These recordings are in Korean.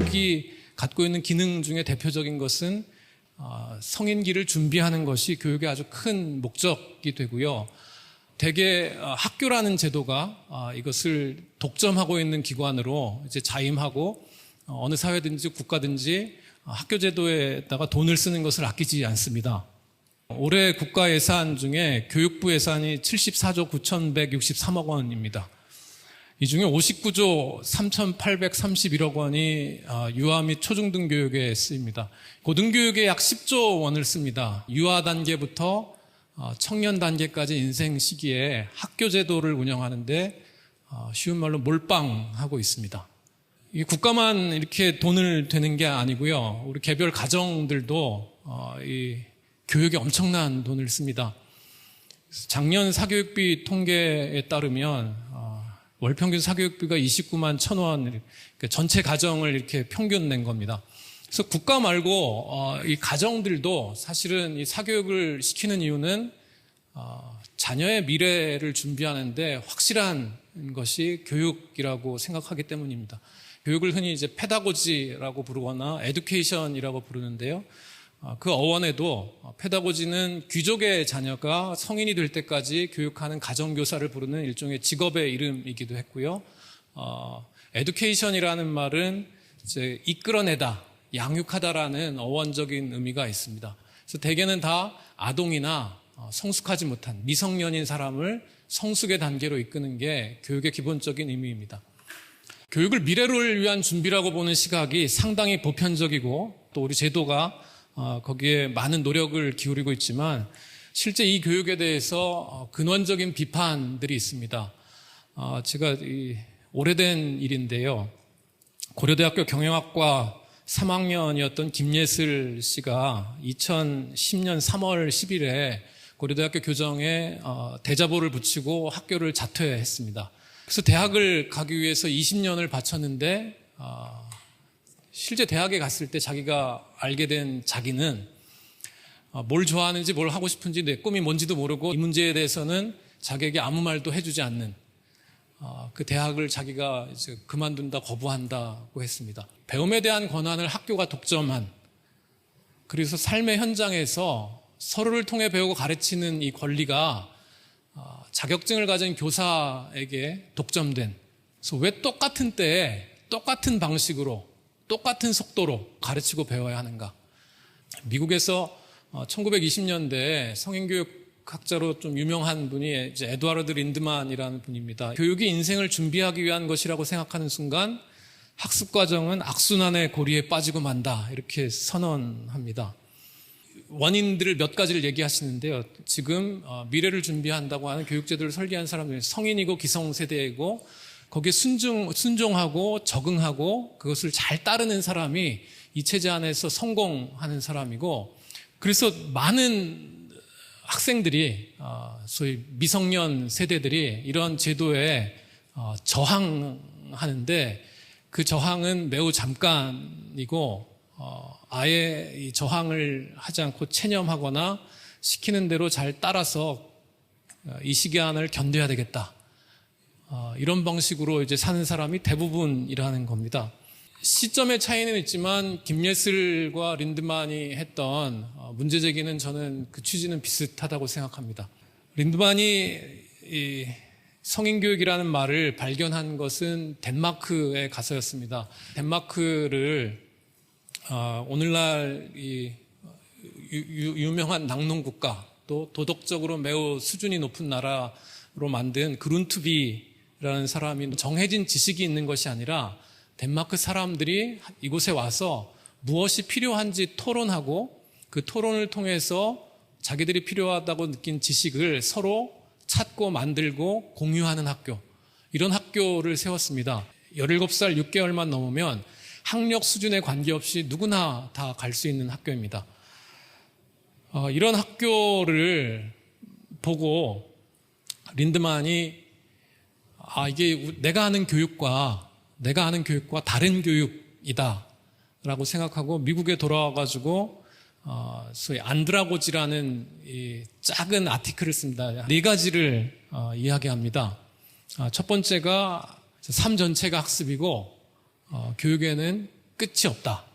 교육이 갖고 있는 기능 중에 대표적인 것은 성인기를 준비하는 것이 교육의 아주 큰 목적이 되고요. 대개 학교라는 제도가 이것을 독점하고 있는 기관으로 이제 자임하고 어느 사회든지 국가든지 학교 제도에다가 돈을 쓰는 것을 아끼지 않습니다. 올해 국가 예산 중에 교육부 예산이 74조 9,163억 원입니다. 이 중에 59조 3,831억 원이 유아 및 초중등 교육에 쓰입니다. 고등교육에 약 10조 원을 씁니다. 유아 단계부터 청년 단계까지 인생 시기에 학교 제도를 운영하는데 쉬운 말로 몰빵하고 있습니다. 이 국가만 이렇게 돈을 대는 게 아니고요. 우리 개별 가정들도 이 교육에 엄청난 돈을 씁니다. 작년 사교육비 통계에 따르면 월 평균 사교육비가 29만 1,000원, 전체 가정을 이렇게 평균 낸 겁니다. 그래서 국가 말고 이 가정들도 사실은 이 사교육을 시키는 이유는 자녀의 미래를 준비하는데 확실한 것이 교육이라고 생각하기 때문입니다. 교육을 흔히 이제 페다고지라고 부르거나 에듀케이션이라고 부르는데요. 그 어원에도 페다고지는 귀족의 자녀가 성인이 될 때까지 교육하는 가정교사를 부르는 일종의 직업의 이름이기도 했고요. 에듀케이션이라는 말은 이제 이끌어내다, 양육하다라는 어원적인 의미가 있습니다. 그래서 대개는 다 아동이나 성숙하지 못한 미성년인 사람을 성숙의 단계로 이끄는 게 교육의 기본적인 의미입니다. 교육을 미래를 위한 준비라고 보는 시각이 상당히 보편적이고 또 우리 제도가 거기에 많은 노력을 기울이고 있지만 실제 이 교육에 대해서 근원적인 비판들이 있습니다. 제가 오래된 일인데요. 고려대학교 경영학과 3학년이었던 김예슬 씨가 2010년 3월 10일에 고려대학교 교정에 대자보를 붙이고 학교를 자퇴했습니다. 그래서 대학을 가기 위해서 20년을 바쳤는데 실제 대학에 갔을 때 자기가 알게 된 자기는 뭘 좋아하는지 뭘 하고 싶은지 내 꿈이 뭔지도 모르고 이 문제에 대해서는 자기에게 아무 말도 해주지 않는 그 대학을 자기가 이제 그만둔다 거부한다고 했습니다. 배움에 대한 권한을 학교가 독점한, 그래서 삶의 현장에서 서로를 통해 배우고 가르치는 이 권리가 자격증을 가진 교사에게 독점된, 그래서 왜 똑같은 때에 똑같은 방식으로 똑같은 속도로 가르치고 배워야 하는가. 미국에서 1920년대에 성인교육학자로 좀 유명한 분이 이제 에드와르드 린드만이라는 분입니다. 교육이 인생을 준비하기 위한 것이라고 생각하는 순간 학습과정은 악순환의 고리에 빠지고 만다, 이렇게 선언합니다. 원인들을 몇 가지를 얘기하시는데요. 지금 미래를 준비한다고 하는 교육제도를 설계한 사람들은 성인이고 기성세대이고 거기에 순종하고 적응하고 그것을 잘 따르는 사람이 이 체제 안에서 성공하는 사람이고, 그래서 많은 학생들이 소위 미성년 세대들이 이런 제도에 저항하는데 그 저항은 매우 잠깐이고 아예 이 저항을 하지 않고 체념하거나 시키는 대로 잘 따라서 이 시간을 견뎌야 되겠다. 이런 방식으로 이제 사는 사람이 대부분이라는 겁니다. 시점의 차이는 있지만 김예슬과 린드만이 했던 문제 제기는 저는 그 취지는 비슷하다고 생각합니다. 린드만이 이 성인교육이라는 말을 발견한 것은 덴마크에 가서였습니다. 덴마크를 오늘날 이 유명한 낙농국가, 또 도덕적으로 매우 수준이 높은 나라로 만든 그룬트비라는 사람이 정해진 지식이 있는 것이 아니라 덴마크 사람들이 이곳에 와서 무엇이 필요한지 토론하고 그 토론을 통해서 자기들이 필요하다고 느낀 지식을 서로 찾고 만들고 공유하는 학교, 이런 학교를 세웠습니다. 17살 6개월만 넘으면 학력 수준에 관계없이 누구나 다 갈 수 있는 학교입니다. 이런 학교를 보고 린드만이 이게 내가 아는 교육과 다른 교육이다 라고 생각하고 미국에 돌아와가지고 소위 안드라고지라는 이 작은 아티클을 씁니다. 4가지를 이야기합니다. 첫 번째가 삶 전체가 학습이고 교육에는 끝이 없다.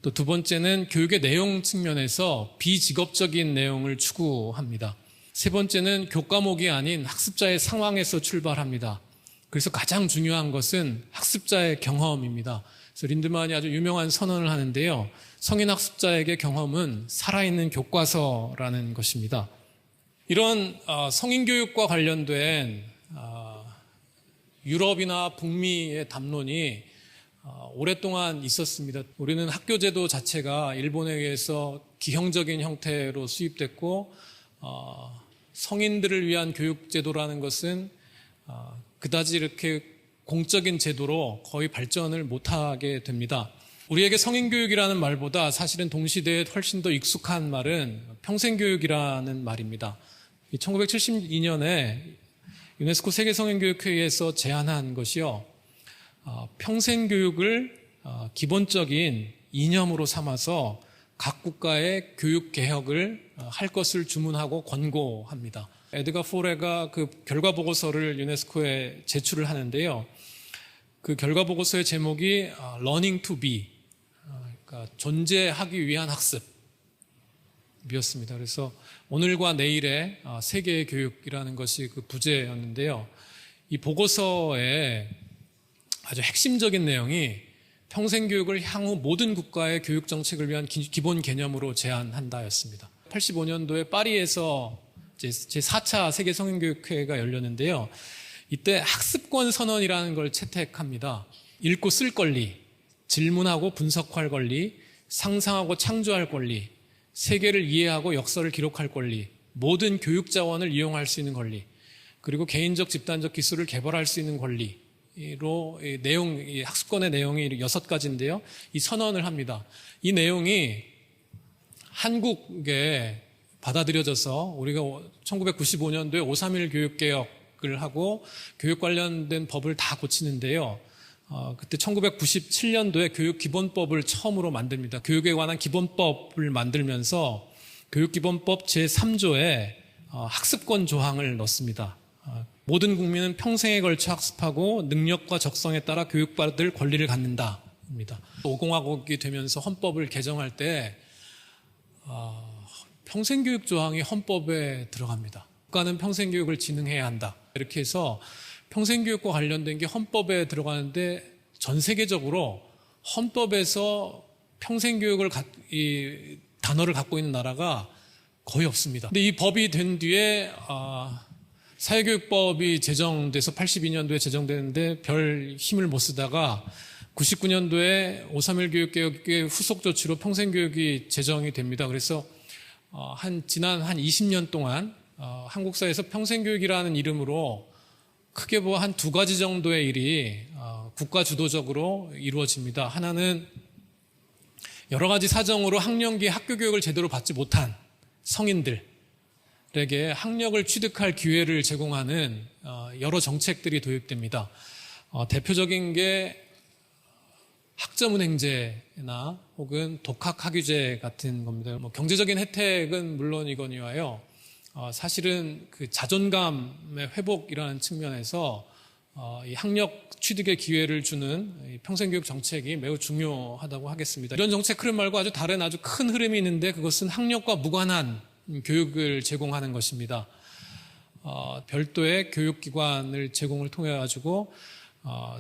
또 두 번째는 교육의 내용 측면에서 비직업적인 내용을 추구합니다. 세 번째는 교과목이 아닌 학습자의 상황에서 출발합니다. 그래서 가장 중요한 것은 학습자의 경험입니다. 그래서 린드만이 아주 유명한 선언을 하는데요. 성인 학습자에게 경험은 살아있는 교과서라는 것입니다. 이런 성인 교육과 관련된 유럽이나 북미의 담론이 오랫동안 있었습니다. 우리는 학교 제도 자체가 일본에 의해서 기형적인 형태로 수입됐고 성인들을 위한 교육 제도라는 것은 그다지 이렇게 공적인 제도로 거의 발전을 못하게 됩니다. 우리에게 성인교육이라는 말보다 사실은 동시대에 훨씬 더 익숙한 말은 평생교육이라는 말입니다. 1972년에 유네스코 세계성인교육회의에서 제안한 것이요. 평생교육을 기본적인 이념으로 삼아서 각 국가의 교육 개혁을 할 것을 주문하고 권고합니다. 에드가 포레가 그 결과 보고서를 유네스코에 제출을 하는데요. 그 결과 보고서의 제목이 Learning to be, 그러니까 존재하기 위한 학습이었습니다. 그래서 오늘과 내일의 세계의 교육이라는 것이 그 부제였는데요. 이 보고서에 아주 핵심적인 내용이 평생교육을 향후 모든 국가의 교육 정책을 위한 기본 개념으로 제안한다였습니다. 85년도에 파리에서 제4차 세계 성인교육회의가 열렸는데요. 이때 학습권 선언이라는 걸 채택합니다. 읽고 쓸 권리, 질문하고 분석할 권리, 상상하고 창조할 권리, 세계를 이해하고 역사를 기록할 권리, 모든 교육 자원을 이용할 수 있는 권리, 그리고 개인적 집단적 기술을 개발할 수 있는 권리로 이 학습권의 내용이 6가지인데요. 이 선언을 합니다. 이 내용이 한국에 받아들여져서 우리가 1995년도에 5.3.1 교육개혁을 하고 교육 관련된 법을 다 고치는데요. 그때 1997년도에 교육기본법을 처음으로 만듭니다. 교육에 관한 기본법을 만들면서 교육기본법 제3조에 학습권 조항을 넣습니다. 모든 국민은 평생에 걸쳐 학습하고 능력과 적성에 따라 교육받을 권리를 갖는다입니다. 5공화국이 되면서 헌법을 개정할 때 평생교육 조항이 헌법에 들어갑니다. 국가는 평생교육을 진흥해야 한다. 이렇게 해서 평생교육과 관련된 게 헌법에 들어가는데 전 세계적으로 헌법에서 평생교육을 이 단어를 갖고 있는 나라가 거의 없습니다. 근데 이 법이 된 뒤에 사회교육법이 제정돼서 82년도에 제정되는데 별 힘을 못 쓰다가 99년도에 5.3.1 교육개혁의 후속 조치로 평생교육이 제정이 됩니다. 그래서 지난 한 20년 동안 한국 사회에서 평생교육이라는 이름으로 크게 한 2가지 정도의 일이 국가 주도적으로 이루어집니다. 하나는 여러 가지 사정으로 학령기 학교 교육을 제대로 받지 못한 성인들에게 학력을 취득할 기회를 제공하는 여러 정책들이 도입됩니다. 대표적인 게 학점은행제나 혹은 독학학위제 같은 겁니다. 경제적인 혜택은 물론이거니와요. 사실은 그 자존감의 회복이라는 측면에서 이 학력 취득의 기회를 주는 평생교육 정책이 매우 중요하다고 하겠습니다. 이런 정책 흐름 말고 아주 다른 아주 큰 흐름이 있는데 그것은 학력과 무관한 교육을 제공하는 것입니다. 별도의 교육기관을 제공을 통해 가지고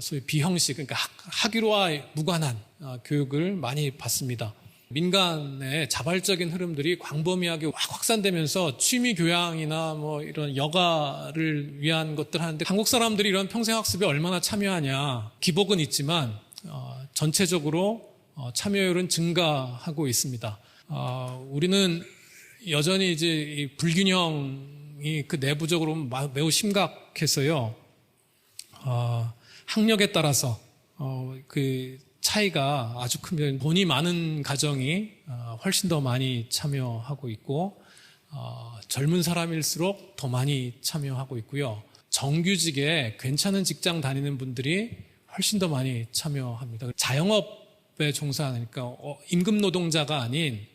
소위 비형식, 그러니까 학위로와 무관한 교육을 많이 받습니다. 민간의 자발적인 흐름들이 광범위하게 확산되면서 취미 교양이나 이런 여가를 위한 것들 하는데 한국 사람들이 이런 평생학습에 얼마나 참여하냐. 기복은 있지만 전체적으로 참여율은 증가하고 있습니다. 우리는 여전히 이제 이 불균형이 그 내부적으로 매우 심각해서요. 학력에 따라서 그 차이가 아주 큽니다. 돈이 많은 가정이 훨씬 더 많이 참여하고 있고 젊은 사람일수록 더 많이 참여하고 있고요. 정규직에 괜찮은 직장 다니는 분들이 훨씬 더 많이 참여합니다. 자영업에 종사하니까 임금 노동자가 아닌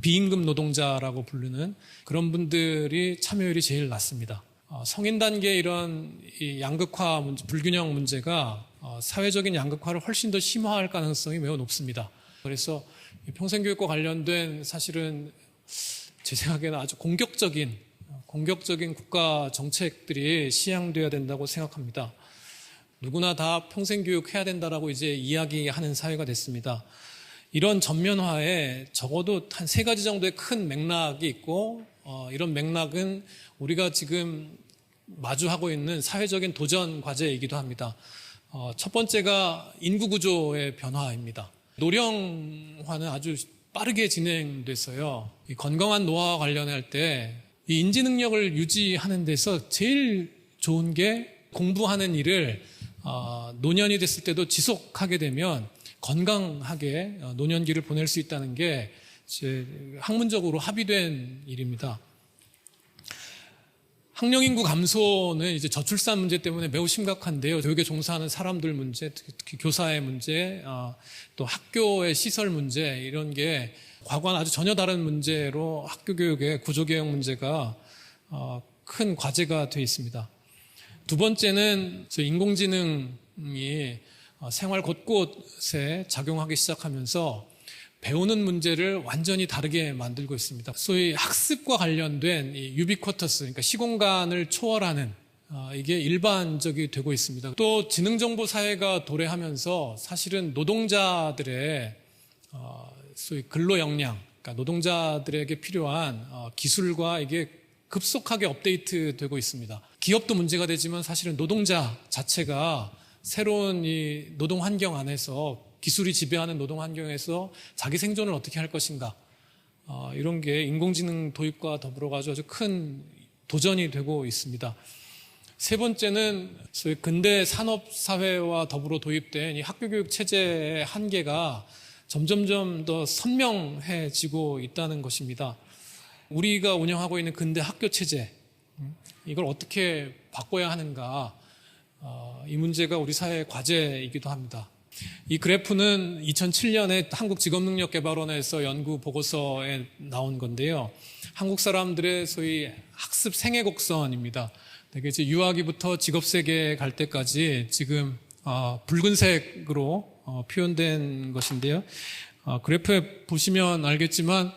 비임금 노동자라고 부르는 그런 분들이 참여율이 제일 낮습니다. 성인 단계 이런 이 양극화 문제, 불균형 문제가 사회적인 양극화를 훨씬 더 심화할 가능성이 매우 높습니다. 그래서 평생교육과 관련된 사실은 제 생각에는 아주 공격적인 국가 정책들이 시행되어야 된다고 생각합니다. 누구나 다 평생교육 해야 된다라고 이제 이야기하는 사회가 됐습니다. 이런 전면화에 적어도 한 3가지 정도의 큰 맥락이 있고, 이런 맥락은 우리가 지금 마주하고 있는 사회적인 도전 과제이기도 합니다. 첫 번째가 인구 구조의 변화입니다. 노령화는 아주 빠르게 진행됐어요. 이 건강한 노화와 관련할 때 이 인지 능력을 유지하는 데서 제일 좋은 게 공부하는 일을 노년이 됐을 때도 지속하게 되면 건강하게 노년기를 보낼 수 있다는 게 학문적으로 합의된 일입니다. 학령 인구 감소는 이제 저출산 문제 때문에 매우 심각한데요. 교육에 종사하는 사람들 문제, 특히 교사의 문제, 또 학교의 시설 문제, 이런 게 과거와는 아주 전혀 다른 문제로 학교 교육의 구조개혁 문제가 큰 과제가 되어 있습니다. 두 번째는 인공지능이 생활 곳곳에 작용하기 시작하면서 배우는 문제를 완전히 다르게 만들고 있습니다. 소위 학습과 관련된 이 유비쿼터스, 그러니까 시공간을 초월하는 이게 일반적이 되고 있습니다. 또 지능정보 사회가 도래하면서 사실은 노동자들의 소위 근로 역량, 그러니까 노동자들에게 필요한 기술과 이게 급속하게 업데이트되고 있습니다. 기업도 문제가 되지만 사실은 노동자 자체가 새로운 이 노동 환경 안에서 기술이 지배하는 노동 환경에서 자기 생존을 어떻게 할 것인가, 이런 게 인공지능 도입과 더불어 가지고 아주 큰 도전이 되고 있습니다. 세 번째는 소위 근대 산업 사회와 더불어 도입된 이 학교 교육 체제의 한계가 점점점 더 선명해지고 있다는 것입니다. 우리가 운영하고 있는 근대 학교 체제, 이걸 어떻게 바꿔야 하는가, 이 문제가 우리 사회의 과제이기도 합니다. 이 그래프는 2007년에 한국직업능력개발원에서 연구 보고서에 나온 건데요. 한국 사람들의 소위 학습 생애 곡선입니다. 되게 이제 유아기부터 직업세계에 갈 때까지 지금 붉은색으로 표현된 것인데요. 그래프에 보시면 알겠지만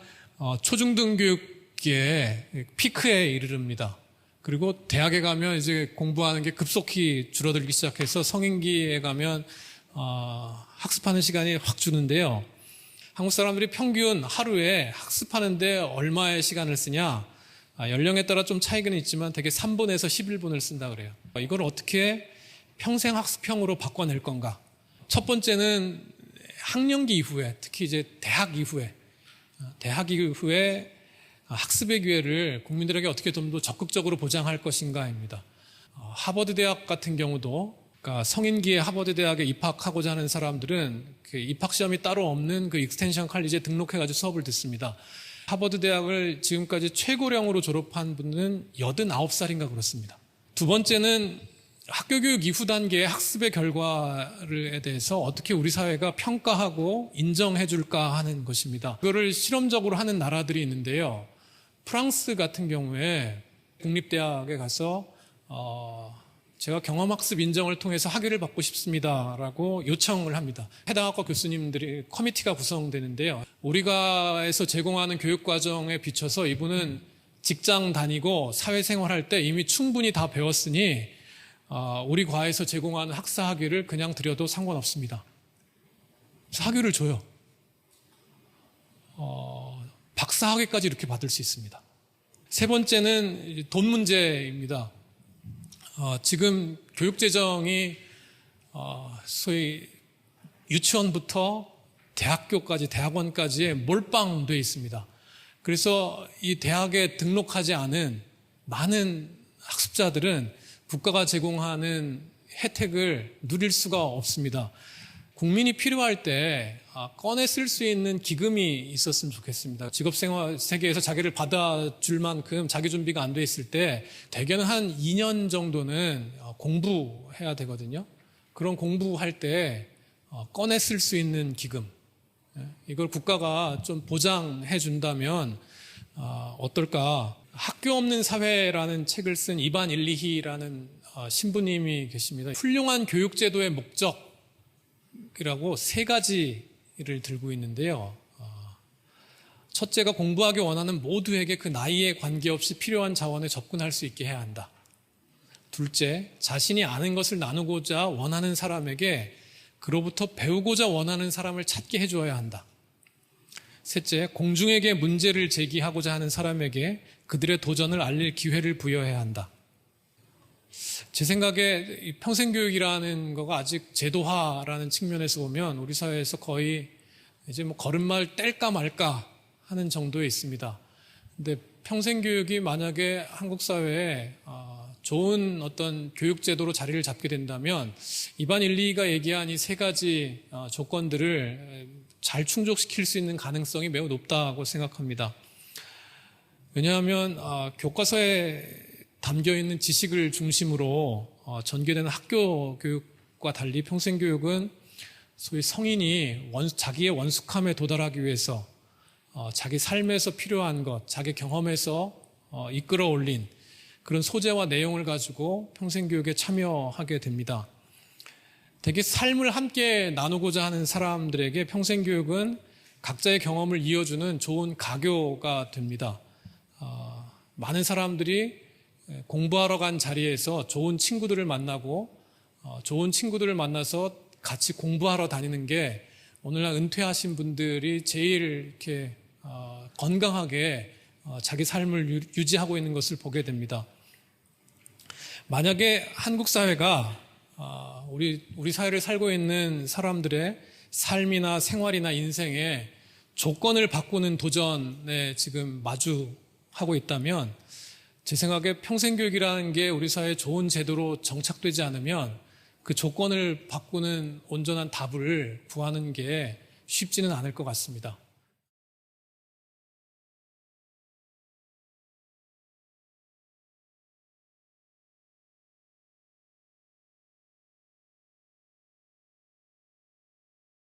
초중등 교육의 피크에 이르릅니다. 그리고 대학에 가면 이제 공부하는 게 급속히 줄어들기 시작해서 성인기에 가면 학습하는 시간이 확 주는데요. 한국 사람들이 평균 하루에 학습하는데 얼마의 시간을 쓰냐? 연령에 따라 좀 차이는 있지만 대개 3분에서 11분을 쓴다 그래요. 이걸 어떻게 평생 학습형으로 바꿔낼 건가? 첫 번째는 학령기 이후에, 특히 이제 대학 이후에 학습의 기회를 국민들에게 어떻게 좀 더 적극적으로 보장할 것인가입니다. 하버드 대학 같은 경우도, 그러니까 성인기에 하버드 대학에 입학하고자 하는 사람들은 그 입학 시험이 따로 없는 그 익스텐션 칼리지에 등록해가지고 수업을 듣습니다. 하버드 대학을 지금까지 최고령으로 졸업한 분은 89살인가 그렇습니다. 두 번째는 학교 교육 이후 단계의 학습의 결과에 대해서 어떻게 우리 사회가 평가하고 인정해 줄까 하는 것입니다. 그거를 실험적으로 하는 나라들이 있는데요. 프랑스 같은 경우에 국립대학에 가서 제가 경험학습 인정을 통해서 학위를 받고 싶습니다라고 요청을 합니다. 해당 학과 교수님들이 커미티가 구성되는데요. 우리가에서 제공하는 교육과정에 비춰서 이분은 직장 다니고 사회생활할 때 이미 충분히 다 배웠으니 우리 과에서 제공하는 학사 학위를 그냥 드려도 상관없습니다. 그래서 학위를 줘요. 박사 학위까지 이렇게 받을 수 있습니다. 세 번째는 돈 문제입니다. 지금 교육재정이 소위 유치원부터 대학교까지, 대학원까지에 몰빵되어 있습니다. 그래서 이 대학에 등록하지 않은 많은 학습자들은 국가가 제공하는 혜택을 누릴 수가 없습니다. 국민이 필요할 때 꺼내 쓸 수 있는 기금이 있었으면 좋겠습니다. 직업생활 세계에서 자기를 받아줄 만큼 자기 준비가 안 돼 있을 때 대개는 한 2년 정도는 공부해야 되거든요. 그런 공부할 때 꺼내 쓸 수 있는 기금, 이걸 국가가 좀 보장해 준다면 어떨까. 학교 없는 사회라는 책을 쓴 이반 일리히라는 신부님이 계십니다. 훌륭한 교육제도의 목적, 전략이라고 세 가지를 들고 있는데요. 첫째가 공부하기 원하는 모두에게 그 나이에 관계없이 필요한 자원에 접근할 수 있게 해야 한다. 둘째, 자신이 아는 것을 나누고자 원하는 사람에게 그로부터 배우고자 원하는 사람을 찾게 해주어야 한다. 셋째, 공중에게 문제를 제기하고자 하는 사람에게 그들의 도전을 알릴 기회를 부여해야 한다. 제 생각에 이 평생교육이라는 거가 아직 제도화라는 측면에서 보면 우리 사회에서 거의 이제 뭐 걸음말 뗄까 말까 하는 정도에 있습니다. 근데 평생교육이 만약에 한국 사회에 좋은 어떤 교육제도로 자리를 잡게 된다면 이반 1, 2가 얘기한 이 세 가지 조건들을 잘 충족시킬 수 있는 가능성이 매우 높다고 생각합니다. 왜냐하면 교과서에 담겨있는 지식을 중심으로 전개되는 학교 교육과 달리 평생교육은 소위 성인이 자기의 원숙함에 도달하기 위해서 자기 삶에서 필요한 것, 자기 경험에서 이끌어 올린 그런 소재와 내용을 가지고 평생교육에 참여하게 됩니다. 되게 삶을 함께 나누고자 하는 사람들에게 평생교육은 각자의 경험을 이어주는 좋은 가교가 됩니다. 많은 사람들이 공부하러 간 자리에서 좋은 친구들을 만나고 좋은 친구들을 만나서 같이 공부하러 다니는 게 오늘날 은퇴하신 분들이 제일 이렇게 건강하게 자기 삶을 유지하고 있는 것을 보게 됩니다. 만약에 한국 사회가 우리 사회를 살고 있는 사람들의 삶이나 생활이나 인생의 조건을 바꾸는 도전에 지금 마주하고 있다면 제 생각에 평생교육이라는 게 우리 사회에 좋은 제도로 정착되지 않으면 그 조건을 바꾸는 온전한 답을 구하는 게 쉽지는 않을 것 같습니다.